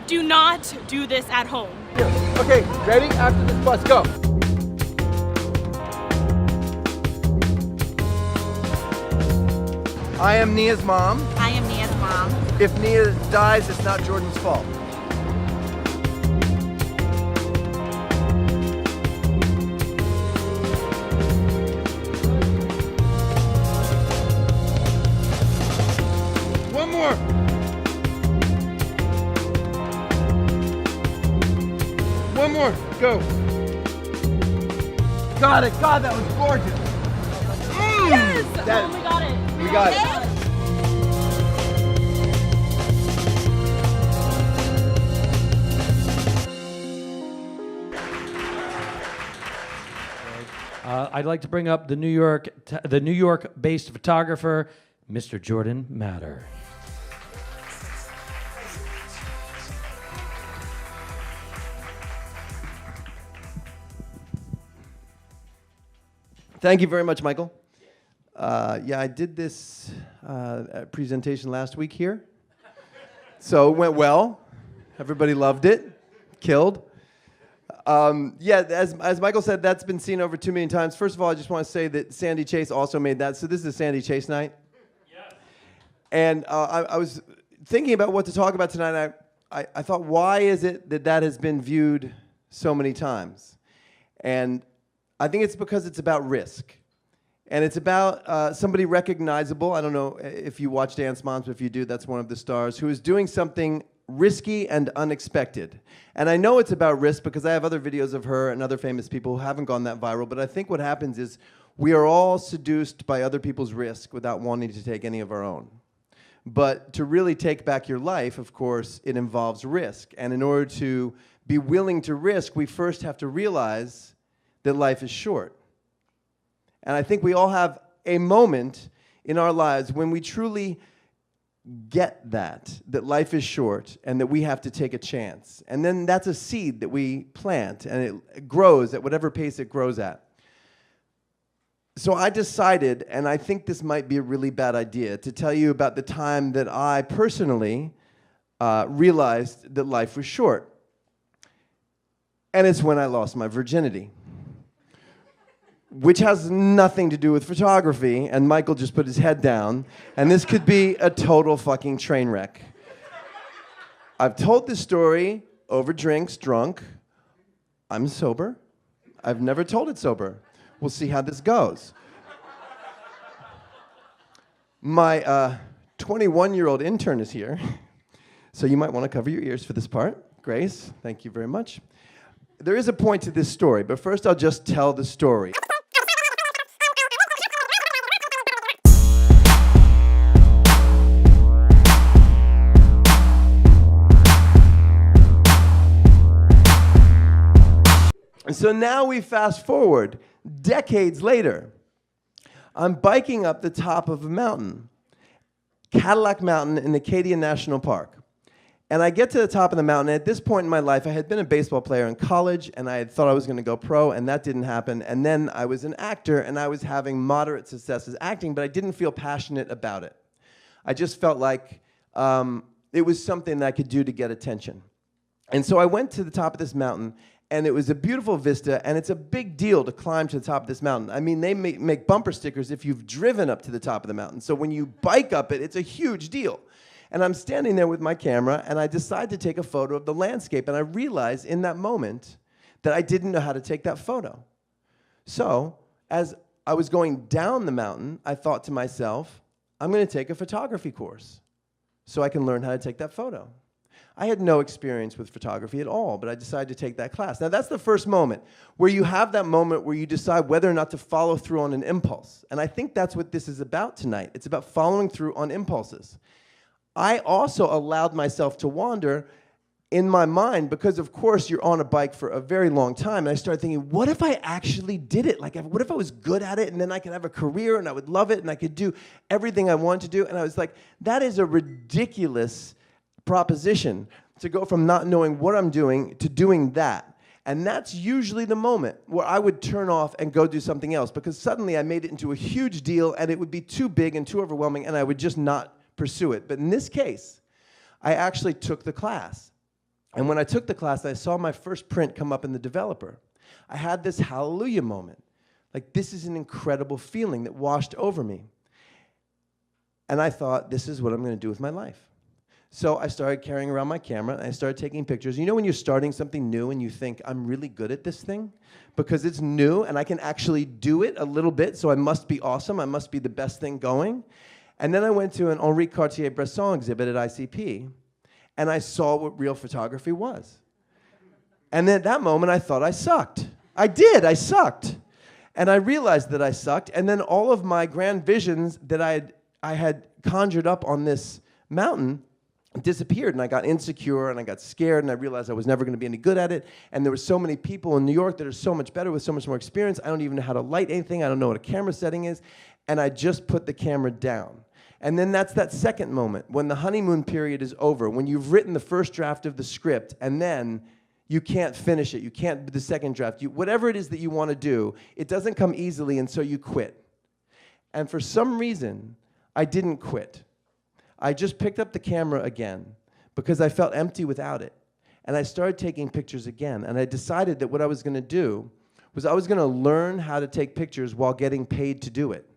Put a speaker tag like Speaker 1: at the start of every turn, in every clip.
Speaker 1: Do not do this at home.
Speaker 2: Okay, ready? After this bus, go. I am Nia's mom.
Speaker 3: I am Nia's mom.
Speaker 2: If Nia dies, it's not Jordan's fault. One more. One more. Go. Got it. God, that was gorgeous.
Speaker 1: Yes!
Speaker 2: That-
Speaker 1: We got it.
Speaker 2: We got it.
Speaker 4: I'd like to bring up the New York-based photographer, Mr. Jordan Matter.
Speaker 2: Thank you very much, Michael. Yeah, I did this presentation last week here. So it went well. Everybody loved it. Killed. Yeah, as Michael said, that's been seen over 2 million times. First of all, I just want to say that Sandy Chase also made that. So this is a Sandy Chase night. Yes. And I was thinking about what to talk about tonight. I thought, why is it that that has been viewed so many times? And I think it's because it's about risk. And it's about somebody recognizable. I don't know if you watch Dance Moms, but if you do, that's one of the stars, who is doing something risky and unexpected. And I know it's about risk because I have other videos of her and other famous people who haven't gone that viral, but I think what happens is we are all seduced by other people's risk without wanting to take any of our own. But to really take back your life, of course, it involves risk. And in order to be willing to risk, we first have to realize that life is short. And I think we all have a moment in our lives when we truly get that life is short and that we have to take a chance. And then that's a seed that we plant, and it grows at whatever pace it grows at. So I decided, and I think this might be a really bad idea, to tell you about the time that I personally realized that life was short. And it's when I lost my virginity, which has nothing to do with photography, and Michael just put his head down, and this could be a total fucking train wreck. I've told this story over drinks, drunk. I'm sober. I've never told it sober. We'll see how this goes. My 21-year-old intern is here, so you might want to cover your ears for this part. Grace, thank you very much. There is a point to this story, but first I'll just tell the story. And so now we fast forward decades later. I'm biking up the top of a mountain, Cadillac Mountain in Acadia National Park. And I get to the top of the mountain. At this point in my life, I had been a baseball player in college, and I had thought I was going to go pro, and that didn't happen. And then I was an actor, and I was having moderate success as acting, but I didn't feel passionate about it. I just felt like it was something that I could do to get attention. And so I went to the top of this mountain, and it was a beautiful vista, and it's a big deal to climb to the top of this mountain. I mean, they make bumper stickers if you've driven up to the top of the mountain. So when you bike up it, it's a huge deal. And I'm standing there with my camera, and I decide to take a photo of the landscape, and I realize in that moment that I didn't know how to take that photo. So as I was going down the mountain, I thought to myself, I'm going to take a photography course so I can learn how to take that photo. I had no experience with photography at all, but I decided to take that class. Now, that's the first moment where you have that moment where you decide whether or not to follow through on an impulse. And I think that's what this is about tonight. It's about following through on impulses. I also allowed myself to wander in my mind because, of course, you're on a bike for a very long time. And I started thinking, what if I actually did it? Like, what if I was good at it, and then I could have a career, and I would love it, and I could do everything I wanted to do? And I was like, that is a ridiculous proposition to go from not knowing what I'm doing to doing that. And that's usually the moment where I would turn off and go do something else, because suddenly I made it into a huge deal, and it would be too big and too overwhelming, and I would just not pursue it. But in this case, I actually took the class. And when I took the class, I saw my first print come up in the developer. I had this hallelujah moment. Like, this is an incredible feeling that washed over me. And I thought, this is what I'm going to do with my life. So I started carrying around my camera, and I started taking pictures. You know when you're starting something new and you think, I'm really good at this thing? Because it's new, and I can actually do it a little bit, so I must be awesome. I must be the best thing going. And then I went to an Henri Cartier-Bresson exhibit at ICP, and I saw what real photography was. And then at that moment, I thought I sucked. I did. I sucked. And I realized that I sucked, and then all of my grand visions that I had conjured up on this mountain disappeared, and I got insecure, and I got scared, and I realized I was never going to be any good at it, and there were so many people in New York that are so much better with so much more experience. I don't even know how to light anything. I don't know what a camera setting is, and I just put the camera down. And then that's that second moment, when the honeymoon period is over, when you've written the first draft of the script, and then you can't finish it. You can't do the second draft. Whatever it is that you want to do, it doesn't come easily, and so you quit. And for some reason, I didn't quit. I just picked up the camera again because I felt empty without it. And I started taking pictures again. And I decided that what I was going to do was I was going to learn how to take pictures while getting paid to do it.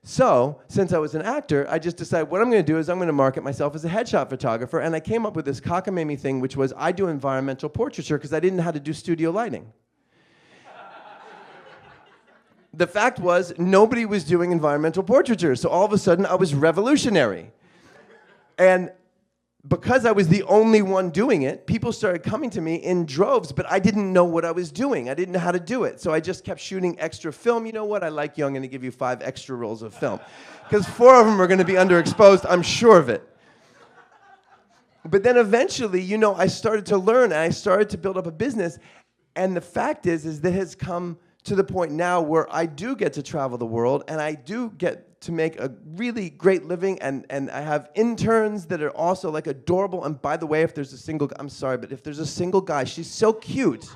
Speaker 2: So, since I was an actor, I just decided what I'm going to do is I'm going to market myself as a headshot photographer. And I came up with this cockamamie thing, which was I do environmental portraiture because I didn't know how to do studio lighting. The fact was, nobody was doing environmental portraiture. So all of a sudden, I was revolutionary. And because I was the only one doing it, people started coming to me in droves, but I didn't know what I was doing. I didn't know how to do it. So I just kept shooting extra film. You know what? I like you. I'm going to give you 5 extra rolls of film. Because 4 of them are going to be underexposed. I'm sure of it. But then eventually, you know, I started to learn, and I started to build up a business. And the fact is that it has come to the point now where I do get to travel the world, and I do get to make a really great living, and I have interns that are also like adorable. And by the way, if there's a single, I'm sorry, but if there's a single guy, she's so cute.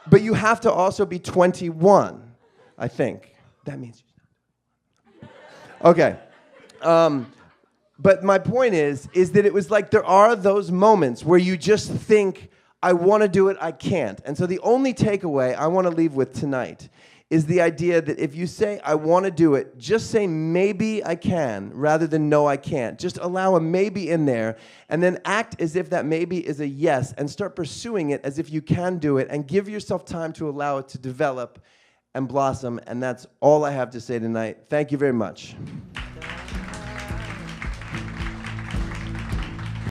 Speaker 2: But you have to also be 21, I think. That means she's not. Okay. But my point is that it was like there are those moments where you just think, I want to do it, I can't. And so the only takeaway I want to leave with tonight is the idea that if you say, I want to do it, just say, maybe I can, rather than no, I can't. Just allow a maybe in there, and then act as if that maybe is a yes, and start pursuing it as if you can do it, and give yourself time to allow it to develop and blossom. And that's all I have to say tonight. Thank you very much.